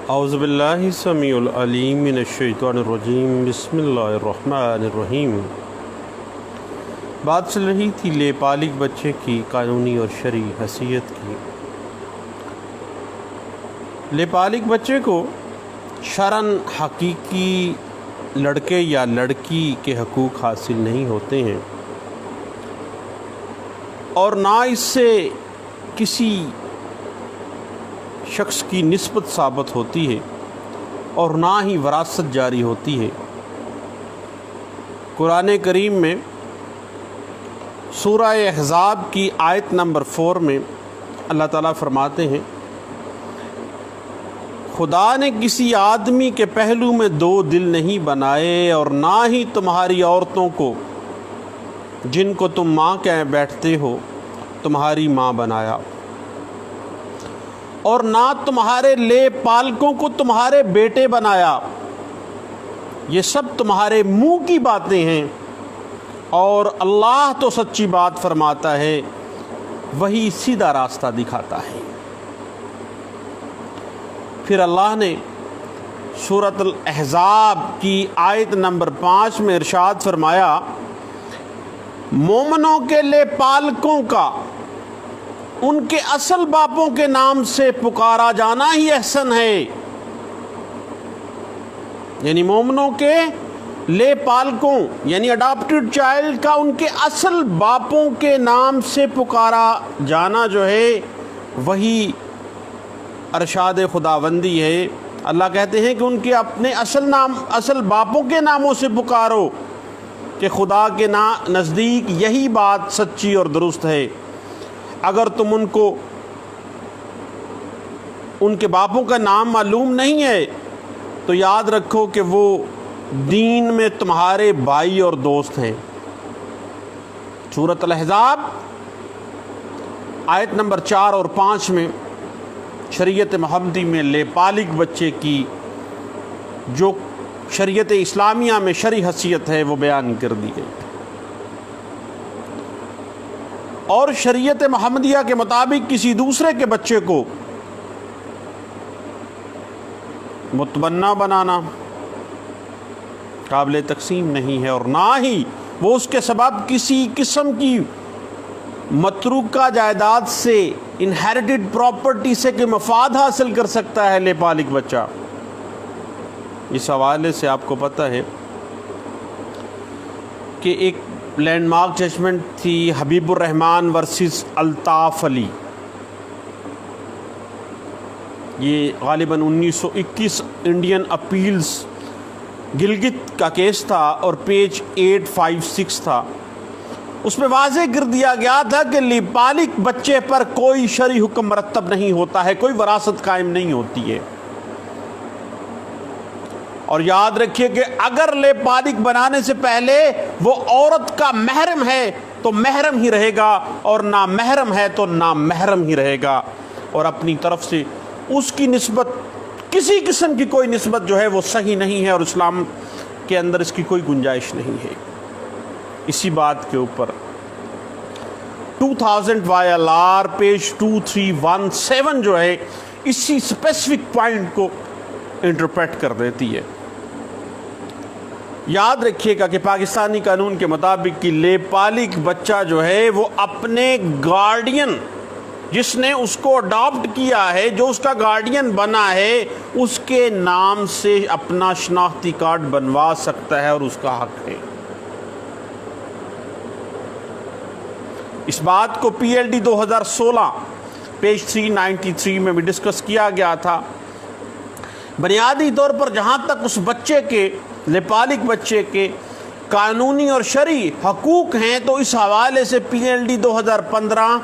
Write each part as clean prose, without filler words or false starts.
اعوذ باللہ السمیع العلیم من الشیطان الرجیم بسم اللہ الرحمن الرحیم۔ بات چل رہی تھی لے پالگ بچے کی قانونی اور شرعی حیثیت کی۔ لے پالگ بچے کو شرعاً حقیقی لڑکے یا لڑکی کے حقوق حاصل نہیں ہوتے ہیں، اور نہ اس سے کسی شخص کی نسبت ثابت ہوتی ہے اور نہ ہی وراثت جاری ہوتی ہے۔ قرآن کریم میں سورہ احزاب کی آیت نمبر 4 میں اللہ تعالیٰ فرماتے ہیں، خدا نے کسی آدمی کے پہلو میں 2 دل نہیں بنائے اور نہ ہی تمہاری عورتوں کو جن کو تم ماں کہہ بیٹھتے ہو تمہاری ماں بنایا، اور نہ تمہارے لے پالکوں کو تمہارے بیٹے بنایا۔ یہ سب تمہارے منہ کی باتیں ہیں، اور اللہ تو سچی بات فرماتا ہے، وہی سیدھا راستہ دکھاتا ہے۔ پھر اللہ نے سورۃ الاحزاب کی آیت نمبر 5 میں ارشاد فرمایا، مومنوں کے لے پالکوں کا ان کے اصل باپوں کے نام سے پکارا جانا ہی احسن ہے۔ یعنی مومنوں کے لے پالکوں یعنی اڈاپٹڈ چائلڈ کا ان کے اصل باپوں کے نام سے پکارا جانا جو ہے وہی ارشاد خداوندی ہے۔ اللہ کہتے ہیں کہ ان کے اپنے اصل باپوں کے ناموں سے پکارو، کہ خدا کے نزدیک یہی بات سچی اور درست ہے۔ اگر تم ان کو ان کے باپوں کا نام معلوم نہیں ہے تو یاد رکھو کہ وہ دین میں تمہارے بھائی اور دوست ہیں۔ سورۃ الاحزاب آیت نمبر 4 اور 5 میں شریعت محمدی میں لے پالگ بچے کی جو شریعت اسلامیہ میں شرعی حیثیت ہے وہ بیان کر دی گئی، اور شریعت محمدیہ کے مطابق کسی دوسرے کے بچے کو متبنہ بنانا قابل تقسیم نہیں ہے، اور نہ ہی وہ اس کے سبب کسی قسم کی متروکہ جائیداد سے انہیریٹڈ پراپرٹی سے کہ مفاد حاصل کر سکتا ہے لے پالگ بچہ۔ اس حوالے سے آپ کو پتہ ہے کہ ایک لینڈ مارک ججمنٹ تھی حبیب الرحمان ورسز الطاف علی، یہ غالباً 1921 انڈین اپیلز گلگت کا کیس تھا، اور پیج 856 تھا۔ اس میں واضح کر دیا گیا تھا کہ لے پالگ بچے پر کوئی شرعی حکم مرتب نہیں ہوتا ہے، کوئی وراثت قائم نہیں ہوتی ہے۔ اور یاد رکھیے کہ اگر لے پالگ بنانے سے پہلے وہ عورت کا محرم ہے تو محرم ہی رہے گا، اور نامحرم ہے تو نامحرم ہی رہے گا، اور اپنی طرف سے اس کی نسبت کسی قسم کی کوئی نسبت جو ہے وہ صحیح نہیں ہے، اور اسلام کے اندر اس کی کوئی گنجائش نہیں ہے۔ اسی بات کے اوپر 2000 YLR پیج 2317 جو ہے اسی اسپیسیفک پوائنٹ کو انٹرپریٹ کر دیتی ہے۔ یاد رکھیے گا کہ پاکستانی قانون کے مطابق کہ لے پالگ بچہ جو ہے وہ اپنے گارڈین جس نے اس کو اڈاپٹ کیا ہے، جو اس کا گارڈین بنا ہے، اس کے نام سے اپنا شناختی کارڈ بنوا سکتا ہے، اور اس کا حق ہے۔ اس بات کو PLD 2016 پیج 393 میں بھی ڈسکس کیا گیا تھا۔ بنیادی طور پر جہاں تک اس بچے کے لے پالگ بچے کے قانونی اور شرعی حقوق ہیں، تو اس حوالے سے PLD 2015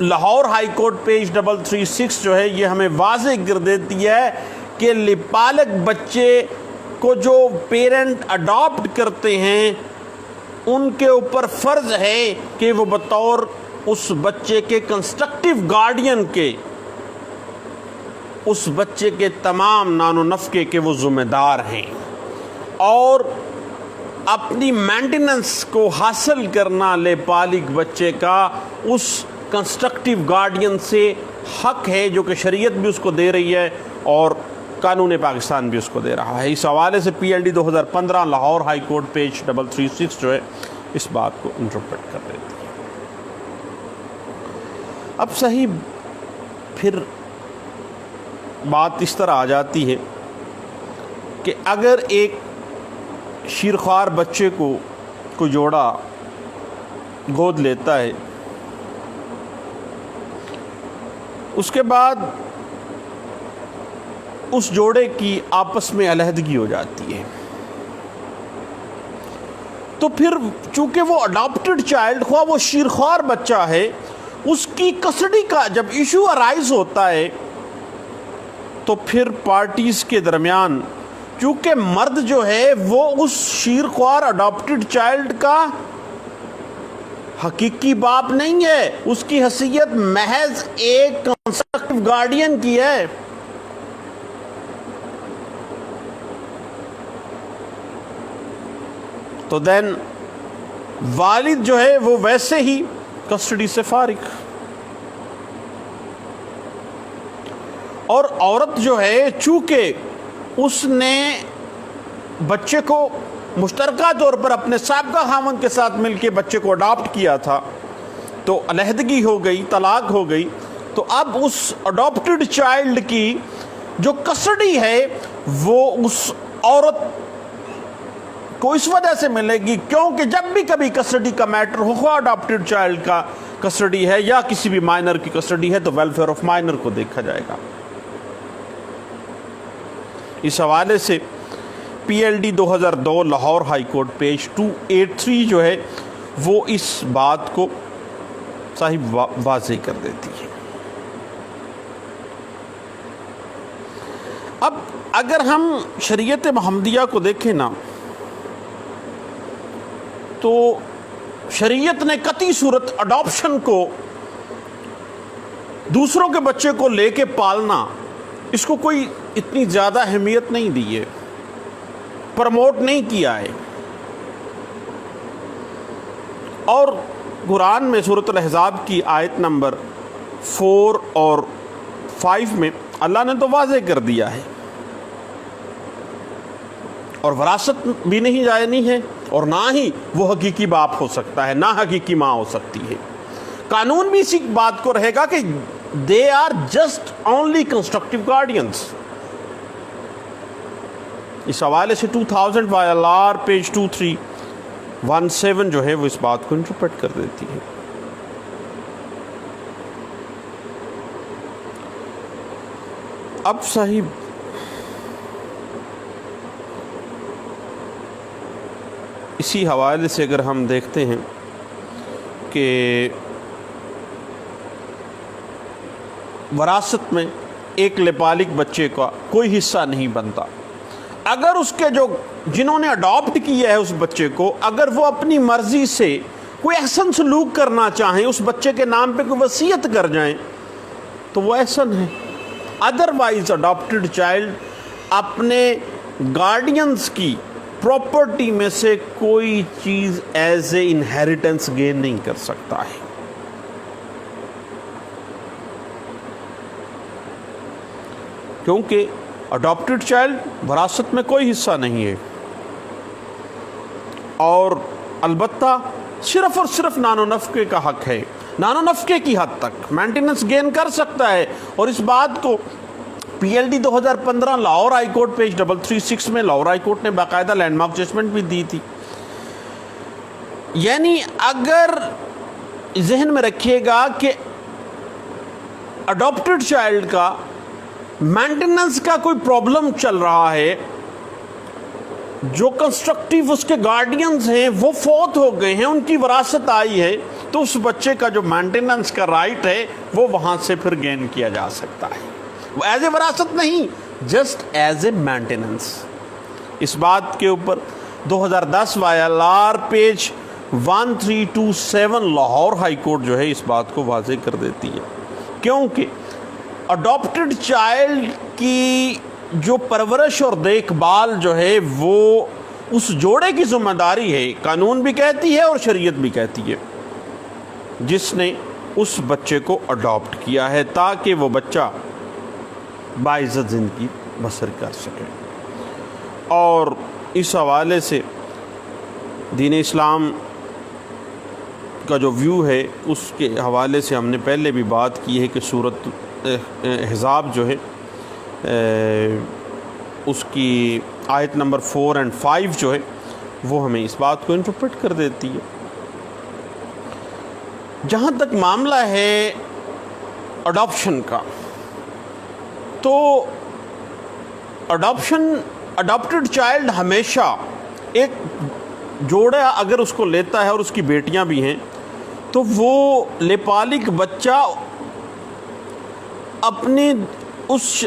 Lahore high court page 336 جو ہے یہ ہمیں واضح کر دیتی ہے کہ لے پالگ بچے کو جو پیرنٹ اڈاپٹ کرتے ہیں ان کے اوپر فرض ہے کہ وہ بطور اس بچے کے کنسٹرکٹیو گارڈین کے اس بچے کے تمام نان و نفقے کے وہ ذمہ دار ہیں، اور اپنی مینٹیننس کو حاصل کرنا لے پالگ بچے کا اس کنسٹرکٹیو گارڈین سے حق ہے جو کہ شریعت بھی اس کو دے رہی ہے اور قانون پاکستان بھی اس کو دے رہا ہے۔ اس حوالے سے P L D 2015 Lahore high court page 336 جو ہے اس بات کو انٹرپریٹ کر دیتی ہے۔ اب صحیح پھر بات اس طرح آ جاتی ہے کہ اگر ایک شیرخوار بچے کو کوئی جوڑا گود لیتا ہے، اس کے بعد اس جوڑے کی آپس میں علیحدگی ہو جاتی ہے، تو پھر چونکہ وہ اڈاپٹڈ چائلڈ خواہ وہ شیرخوار بچہ ہے، اس کی کسٹڈی کا جب ایشو ارائز ہوتا ہے تو پھر پارٹیز کے درمیان، چونکہ مرد جو ہے وہ اس شیرخوار اڈاپٹڈ چائلڈ کا حقیقی باپ نہیں ہے، اس کی حیثیت محض ایک کنسٹرکٹیو گارڈین کی ہے۔ تو دین والد جو ہے وہ ویسے ہی کسٹڈی سے فارغ، اور عورت جو ہے چونکہ اس نے بچے کو مشترکہ طور پر اپنے سابقہ خاوند کے ساتھ مل کے بچے کو اڈاپٹ کیا تھا، تو علیحدگی ہو گئی، طلاق ہو گئی، تو اب اس اڈاپٹڈ چائلڈ کی جو کسٹڈی ہے وہ اس عورت کو اس وجہ سے ملے گی کیونکہ جب بھی کبھی کسٹڈی کا میٹر ہو، خواہ اڈاپٹڈ چائلڈ کا کسٹڈی ہے یا کسی بھی مائنر کی کسٹڈی ہے، تو ویلفیئر آف مائنر کو دیکھا جائے گا۔ اس حوالے سے P L D 2002 Lahore high court page 283 جو ہے وہ اس بات کو صاحب واضح کر دیتی ہے۔ اب اگر ہم شریعت محمدیہ کو دیکھیں نا، تو شریعت نے قطعی صورت اڈاپشن کو، دوسروں کے بچے کو لے کے پالنا، اس کو کوئی اتنی زیادہ اہمیت نہیں دی ہے، پروموٹ نہیں کیا ہے۔ اور قرآن میں سورۃ الاحزاب کی آیت نمبر 4 اور 5 میں اللہ نے تو واضح کر دیا ہے، اور وراثت بھی نہیں جائنی ہے، اور نہ ہی وہ حقیقی باپ ہو سکتا ہے، نہ حقیقی ماں ہو سکتی ہے۔ قانون بھی اسی بات کو رہے گا کہ they are just only constructive guardians۔ اس حوالے سے 2000 YLR پیج 2317 جو ہے وہ اس بات کو انٹرپریٹ کر دیتی ہے۔ اب صاحب اسی حوالے سے اگر ہم دیکھتے ہیں کہ وراثت میں ایک لپالک بچے کا کوئی حصہ نہیں بنتا، اگر اس کے جنہوں نے اڈاپٹ کیا ہے اس بچے کو، اگر وہ اپنی مرضی سے کوئی احسن سلوک کرنا چاہیں، اس بچے کے نام پہ کوئی وصیت کر جائیں تو وہ احسن ہے۔ ادروائز اڈاپٹڈ چائلڈ اپنے گارڈینز کی پراپرٹی میں سے کوئی چیز ایز اے انہیریٹنس گین نہیں کر سکتا ہے۔ کیونکہ اڈاپٹڈ چائلڈ وراثت میں کوئی حصہ نہیں ہے، اور البتہ صرف اور صرف نان و نفقے کا حق ہے، نان و نفقے کی حد تک مینٹیننس گین کر سکتا ہے۔ اور اس بات کو P L D 2015 Lahore high court page 336 میں لاہور ہائی کورٹ نے باقاعدہ لینڈ مارک ججمنٹ بھی دی تھی۔ یعنی اگر ذہن میں رکھیے گا کہ اڈاپٹڈ چائلڈ کا مینٹیننس کا کوئی پرابلم چل رہا ہے، جو کنسٹرکٹیو اس کے گارڈینز ہیں وہ فوت ہو گئے ہیں، ان کی وراثت آئی ہے، تو اس بچے کا جو مینٹیننس کا رائٹ ہے وہ وہاں سے پھر گین کیا جا سکتا ہے، وہ ایز اے وراثت نہیں، جسٹ ایز اے مینٹیننس۔ اس بات کے اوپر 2010 YLR page 1327 Lahore high court جو ہے اس بات کو واضح کر دیتی ہے، کیونکہ اڈاپٹڈ چائلڈ کی جو پرورش اور دیکھ بھال جو ہے وہ اس جوڑے کی ذمہ داری ہے، قانون بھی کہتی ہے اور شریعت بھی کہتی ہے، جس نے اس بچے کو اڈاپٹ کیا ہے، تاکہ وہ بچہ باعزت زندگی بسر کر سکیں. اور اس حوالے سے دین اسلام کا جو ویو ہے اس کے حوالے سے ہم نے پہلے بھی بات کی ہے کہ سورۃ احزاب جو ہے اس کی آیت نمبر 4 اور 5 جو ہے وہ ہمیں اس بات کو انٹرپریٹ کر دیتی ہے. جہاں تک معاملہ ہے اڈاپشن کا، تو اڈاپٹڈ چائلڈ ہمیشہ ایک جوڑا اگر اس کو لیتا ہے اور اس کی بیٹیاں بھی ہیں تو وہ لیپالک بچہ اپنی اس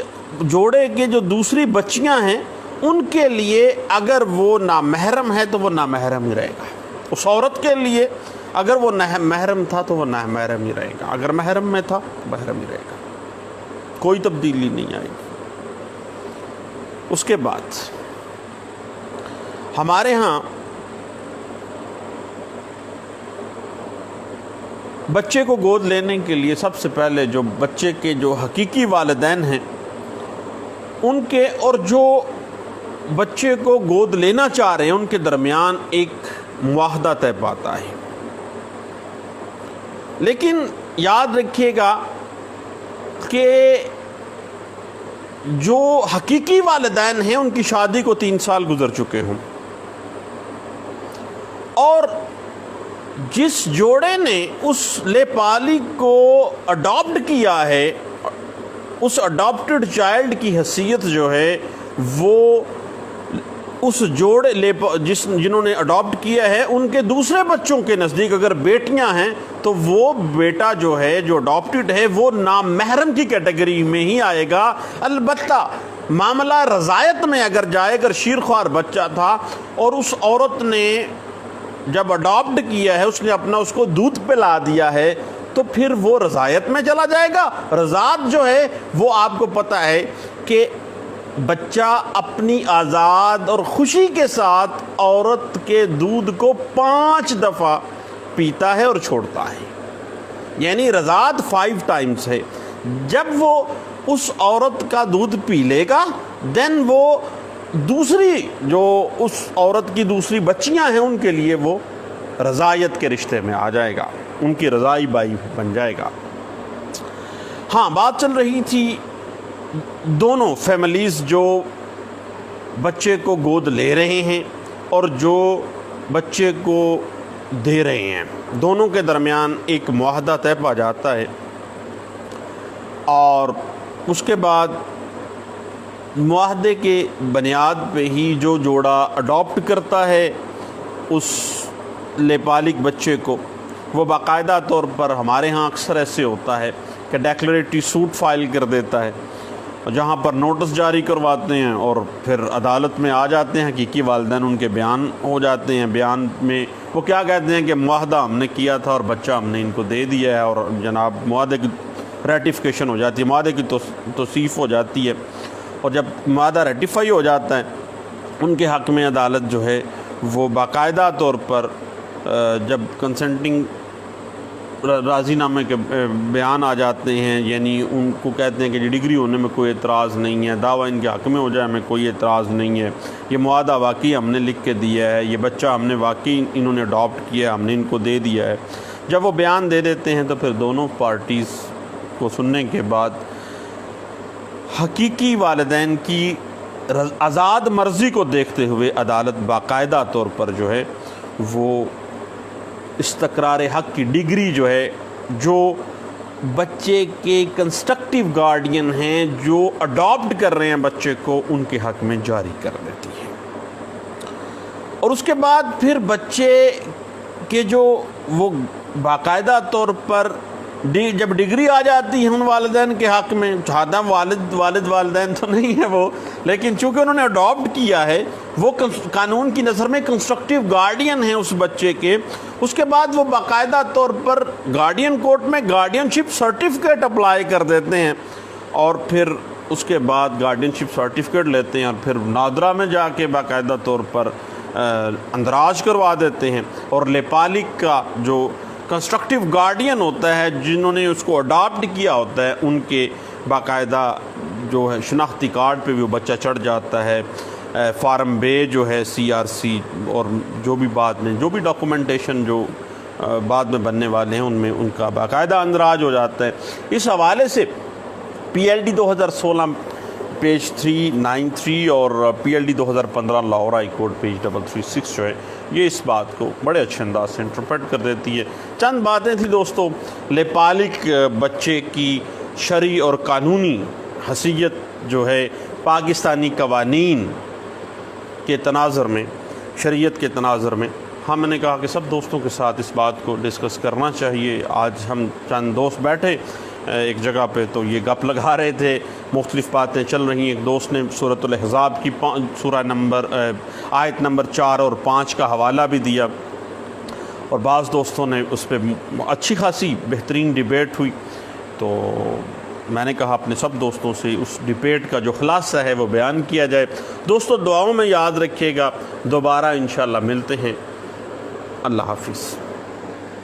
جوڑے کے جو دوسری بچیاں ہیں ان کے لیے اگر وہ نامحرم ہے تو وہ نامحرم ہی رہے گا. اس عورت کے لیے اگر وہ محرم تھا تو وہ نامحرم ہی رہے گا، اگر محرم میں تھا محرم ہی رہے گا، کوئی تبدیلی نہیں آئے گی. اس کے بعد ہمارے ہاں بچے کو گود لینے کے لیے سب سے پہلے جو بچے کے جو حقیقی والدین ہیں ان کے اور جو بچے کو گود لینا چاہ رہے ہیں ان کے درمیان ایک معاہدہ طے پاتا ہے. لیکن یاد رکھیے گا کہ جو حقیقی والدین ہیں ان کی شادی کو 3 سال گزر چکے ہوں، اور جس جوڑے نے اس لیپالک کو اڈاپٹ کیا ہے اس اڈاپٹڈ چائلڈ کی حیثیت جو ہے وہ اس جوڑے جنہوں نے اڈاپٹ کیا ہے ان کے دوسرے بچوں کے نزدیک اگر بیٹیاں ہیں تو وہ بیٹا جو ہے جو اڈاپٹڈ ہے وہ نامحرم کی کیٹیگری میں ہی آئے گا. البتہ معاملہ رضاعت میں اگر جائے، اگر شیرخوار بچہ تھا اور اس عورت نے جب اڈاپٹ کیا ہے اس نے اپنا اس کو دودھ پلا دیا ہے تو پھر وہ رضاعت میں چلا جائے گا. رضاعت جو ہے وہ آپ کو پتہ ہے کہ بچہ اپنی آزاد اور خوشی کے ساتھ عورت کے دودھ کو 5 دفعہ پیتا ہے اور چھوڑتا ہے، یعنی رضاعت 5 ٹائمز ہے. جب وہ اس عورت کا دودھ پی لے گا دین وہ دوسری جو اس عورت کی دوسری بچیاں ہیں ان کے لیے وہ رضاعت کے رشتے میں آ جائے گا، ان کی رضائی بائی بن جائے گا. ہاں بات چل رہی تھی دونوں فیملیز جو بچے کو گود لے رہے ہیں اور جو بچے کو دے رہے ہیں، دونوں کے درمیان ایک معاہدہ طے پا جاتا ہے، اور اس کے بعد معاہدے کے بنیاد پہ ہی جو جوڑا اڈاپٹ کرتا ہے اس لیپالک بچے کو، وہ باقاعدہ طور پر ہمارے ہاں اکثر ایسے ہوتا ہے کہ ڈیکلریٹری سوٹ فائل کر دیتا ہے، جہاں پر نوٹس جاری کرواتے ہیں اور پھر عدالت میں آ جاتے ہیں حقیقی والدین، ان کے بیان ہو جاتے ہیں. بیان میں وہ کیا کہتے ہیں کہ معاہدہ ہم نے کیا تھا اور بچہ ہم نے ان کو دے دیا ہے، اور جناب معاہدے کی ریٹیفیکیشن ہو جاتی ہے، معاہدے کی توثیق ہو جاتی ہے. اور جب معاہدہ ریٹیفائی ہو جاتا ہے ان کے حق میں عدالت جو ہے وہ باقاعدہ طور پر جب کنسنٹنگ راضی نامے کے بیان آ جاتے ہیں، یعنی ان کو کہتے ہیں کہ ڈگری ہونے میں کوئی اعتراض نہیں ہے، دعویٰ ان کے حق میں ہو جائے ہمیں کوئی اعتراض نہیں ہے، یہ معاہدہ واقعی ہم نے لکھ کے دیا ہے، یہ بچہ ہم نے واقعی انہوں نے اڈاپٹ کیا ہے، ہم نے ان کو دے دیا ہے. جب وہ بیان دے دیتے ہیں تو پھر دونوں پارٹیز کو سننے کے بعد حقیقی والدین کی آزاد مرضی کو دیکھتے ہوئے عدالت باقاعدہ طور پر جو ہے وہ استقرار حق کی ڈگری جو ہے جو بچے کے کنسٹرکٹیو گارڈین ہیں جو اڈاپٹ کر رہے ہیں بچے کو ان کے حق میں جاری کر دیتی ہے. اور اس کے بعد پھر بچے کے جو وہ باقاعدہ طور پر جب ڈگری آ جاتی ہے ان والدین کے حق میں، چاہتا والدین تو نہیں ہے وہ، لیکن چونکہ انہوں نے اڈاپٹ کیا ہے وہ قانون کی نظر میں کنسٹرکٹیو گارڈین ہیں اس بچے کے. اس کے بعد وہ باقاعدہ طور پر گارڈین کورٹ میں گارڈین شپ سرٹیفکیٹ اپلائی کر دیتے ہیں، اور پھر اس کے بعد گارڈین شپ سرٹیفکیٹ لیتے ہیں اور پھر نادرا میں جا کے باقاعدہ طور پر اندراج کروا دیتے ہیں. اور لیپالک کا جو کنسٹرکٹیو گارڈین ہوتا ہے جنہوں نے اس کو اڈاپٹ کیا ہوتا ہے ان کے باقاعدہ جو ہے شناختی کارڈ پہ بھی وہ بچہ چڑھ جاتا ہے، فارم بے جو ہے CRC اور جو بھی بعد میں جو بھی ڈاکومنٹیشن جو بعد میں بننے والے ہیں ان میں ان کا باقاعدہ اندراج ہو جاتا ہے۔ اس حوالے سے PLD 2016 پیج 393 اور PLD 2015 Lahore high court page 336 جو ہے یہ اس بات کو بڑے اچھے انداز سے انٹرپریٹ کر دیتی ہے۔ چند باتیں تھیں دوستو لیپالک بچے کی شرعی اور قانونی حیثیت جو ہے پاکستانی قوانین کے تناظر میں، شریعت کے تناظر میں ہم نے کہا کہ سب دوستوں کے ساتھ اس بات کو ڈسکس کرنا چاہیے۔ آج ہم چند دوست بیٹھے ایک جگہ پہ تو یہ گپ لگا رہے تھے، مختلف باتیں چل رہی ہیں۔ ایک دوست نے سورۃ الاحزاب کی سورہ نمبر آیت نمبر 4 اور 5 کا حوالہ بھی دیا، اور بعض دوستوں نے اس پہ اچھی خاصی بہترین ڈیبیٹ ہوئی۔ تو میں نے کہا اپنے سب دوستوں سے اس ڈیبیٹ کا جو خلاصہ ہے وہ بیان کیا جائے۔ دوستو دعاؤں میں یاد رکھیے گا، دوبارہ انشاءاللہ ملتے ہیں۔ اللہ حافظ۔